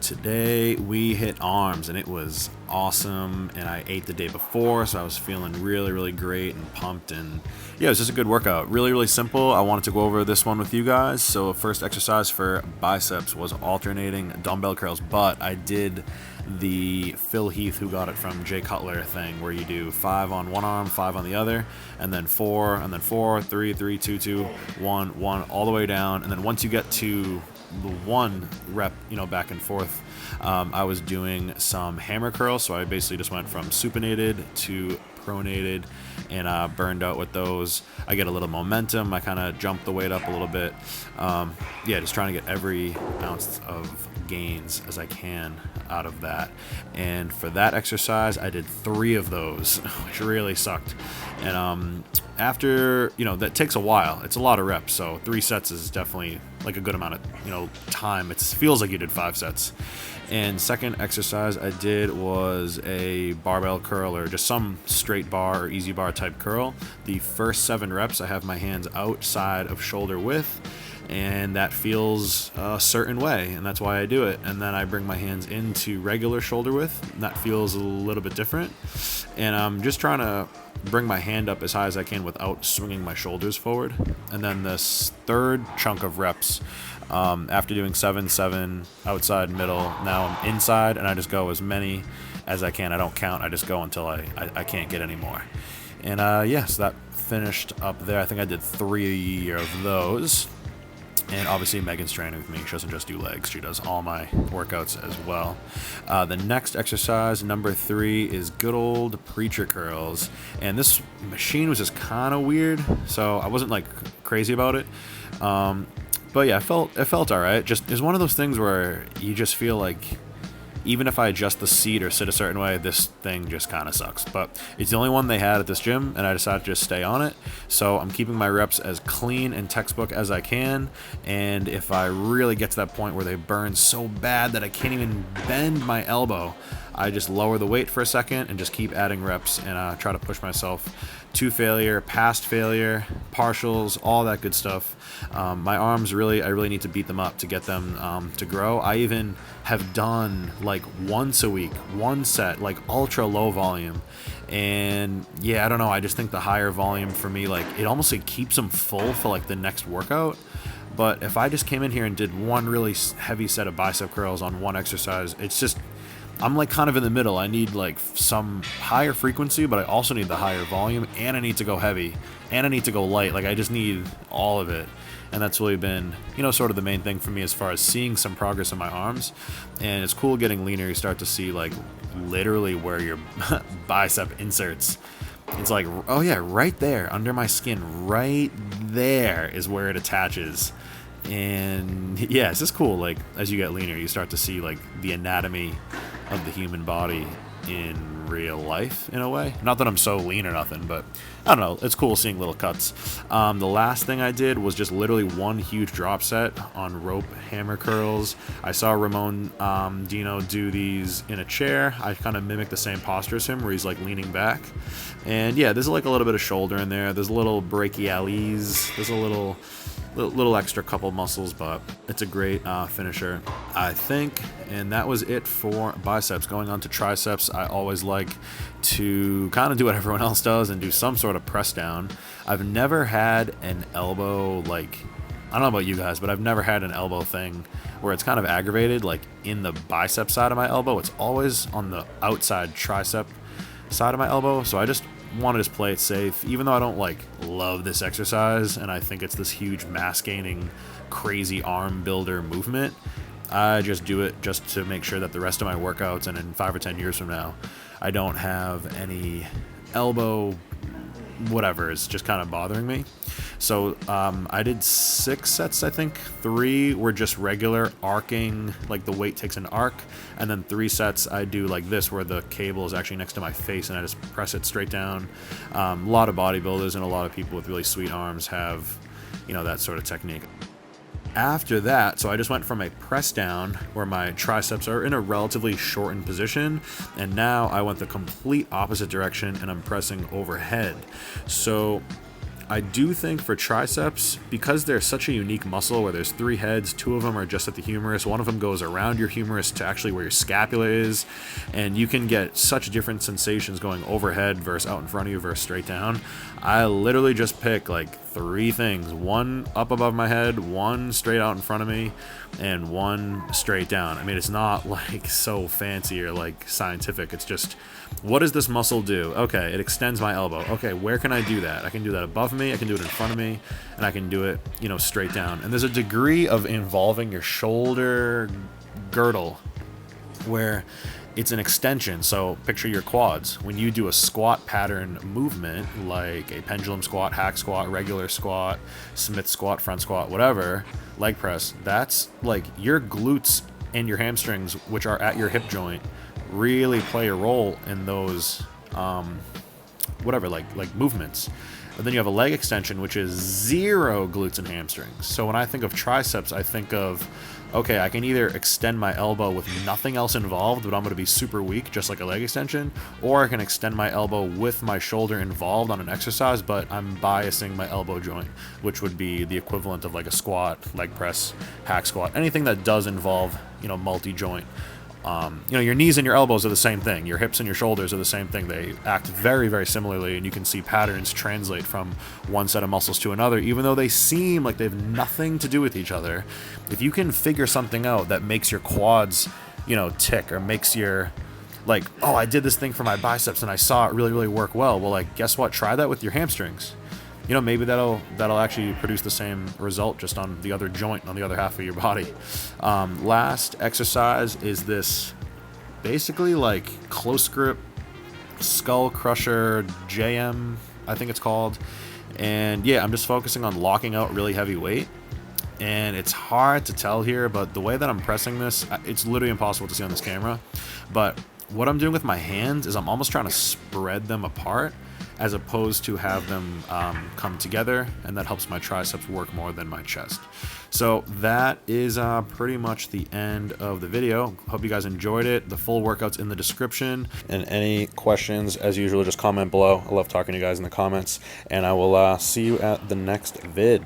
Today we hit arms and it was awesome, and I ate the day before, so I was feeling really great and pumped, and yeah, it was just a good workout. Really simple. I wanted to go over this one with you guys. So first exercise for biceps was alternating dumbbell curls, but I did the Phil Heath, who got it from Jay Cutler thing, where you do 5 on one arm, 5 on the other, and then 4, and then 4, 3, 3, 2, 2, 1, 1, all the way down. And then once you get to the 1 rep, back and forth, I was doing some hammer curls. So I basically just went from supinated to pronated and burned out with those. I get a little momentum. I kind of jump the weight up a little bit. Just trying to get every ounce of gains as I can out of that. And for that exercise, I did 3 of those, which really sucked. And after, that takes a while. It's a lot of reps, so 3 sets is definitely like a good amount of, time. It feels like you did 5 sets. And second exercise I did was a barbell curl, or just some straight bar or easy bar type curl. The first 7 reps, I have my hands outside of shoulder width, and that feels a certain way, and that's why I do it. And then I bring my hands into regular shoulder width, and that feels a little bit different. And I'm just trying to bring my hand up as high as I can without swinging my shoulders forward. And then this third chunk of reps, after doing 7, 7, outside, middle, now I'm inside, and I just go as many as I can. I don't count, I just go until I can't get any more. And so that finished up there. I think I did 3 of those. And obviously Megan's training with me. She doesn't just do legs, she does all my workouts as well. The next exercise, number 3, is good old preacher curls. And this machine was just kind of weird, so I wasn't like crazy about it. But yeah, it felt all right. Just it's one of those things where you just feel like even if I adjust the seat or sit a certain way, this thing just kind of sucks. But it's the only one they had at this gym, and I decided to just stay on it. So I'm keeping my reps as clean and textbook as I can. And if I really get to that point where they burn so bad that I can't even bend my elbow, I just lower the weight for a second and just keep adding reps and try to push myself to failure, past failure, partials, all that good stuff. My arms, I really need to beat them up to get them to grow. I even have done like once a week, 1 set, like ultra low volume. And yeah, I don't know. I just think the higher volume for me, like it almost like keeps them full for like the next workout. But if I just came in here and did 1 really heavy set of bicep curls on 1 exercise, it's just, I'm like kind of in the middle. I need like some higher frequency, but I also need the higher volume, and I need to go heavy, and I need to go light. Like I just need all of it. And that's really been, sort of the main thing for me as far as seeing some progress in my arms. And it's cool getting leaner. You start to see like literally where your bicep inserts. It's like, oh yeah, right there under my skin, right there is where it attaches. And yeah, it's just cool. Like as you get leaner, you start to see like the anatomy of the human body in real life in a way. Not that I'm so lean or nothing, but I don't know, it's cool seeing little cuts. The last thing I did was just literally 1 huge drop set on rope hammer curls. I saw Ramon Dino do these in a chair. I kind of mimicked the same posture as him, where he's like leaning back. And yeah, there's like a little bit of shoulder in there, there's a little brachialis, there's a little extra couple muscles, but it's a great finisher, I think. And that was it for biceps. Going on to triceps, I always like to kind of do what everyone else does and do some sort of press down. I've never had an elbow, like, I don't know about you guys, but I've never had an elbow thing where it's kind of aggravated, like in the bicep side of my elbow. It's always on the outside tricep side of my elbow. So I just want to just play it safe, even though I don't like love this exercise and I think it's this huge mass gaining crazy arm builder movement. I just do it just to make sure that the rest of my workouts, and in 5 or 10 years from now, I don't have any elbow whatever is just kind of bothering me. So I did 6 sets, I think. 3 were just regular arcing, like the weight takes an arc, and then 3 sets I do like this, where the cable is actually next to my face and I just press it straight down. A lot of bodybuilders and a lot of people with really sweet arms have, that sort of technique. After that, so I just went from a press down where my triceps are in a relatively shortened position, and now I went the complete opposite direction and I'm pressing overhead. So I do think for triceps, because they're such a unique muscle where there's 3 heads, 2 of them are just at the humerus, 1 of them goes around your humerus to actually where your scapula is, and you can get such different sensations going overhead versus out in front of you versus straight down. I literally just pick like 3 things, 1 up above my head, 1 straight out in front of me, and 1 straight down. I mean, it's not like so fancy or like scientific. It's just, what does this muscle do? Okay, it extends my elbow. Okay, where can I do that? I can do that above me, I can do it in front of me, and I can do it, you know, straight down. And there's a degree of involving your shoulder girdle where it's an extension. So picture your quads. When you do a squat pattern movement, like a pendulum squat, hack squat, regular squat, Smith squat, front squat, whatever, leg press, that's like your glutes and your hamstrings, which are at your hip joint, really play a role in those whatever, like movements. But then you have a leg extension, which is 0 glutes and hamstrings. So when I think of triceps, I think of, okay, I can either extend my elbow with nothing else involved, but I'm going to be super weak, just like a leg extension, or I can extend my elbow with my shoulder involved on an exercise, but I'm biasing my elbow joint, which would be the equivalent of like a squat, leg press, hack squat, anything that does involve, you know, multi-joint. You know, your knees and your elbows are the same thing. Your hips and your shoulders are the same thing. They act very, very similarly, and you can see patterns translate from one set of muscles to another, even though they seem like they have nothing to do with each other. If you can figure something out that makes your quads, you know, tick, or makes your, like, oh, I did this thing for my biceps and I saw it really, really work well. Well, like, guess what? Try that with your hamstrings. You know, maybe that'll actually produce the same result just on the other joint, on the other half of your body. Last exercise is this basically like close grip skull crusher JM, I think it's called. And yeah, I'm just focusing on locking out really heavy weight. And it's hard to tell here, but the way that I'm pressing this, it's literally impossible to see on this camera. But what I'm doing with my hands is I'm almost trying to spread them apart, as opposed to have them come together, and that helps my triceps work more than my chest. So that is pretty much the end of the video. Hope you guys enjoyed it. The full workout's in the description. And any questions, as usual, just comment below. I love talking to you guys in the comments, and I will see you at the next vid.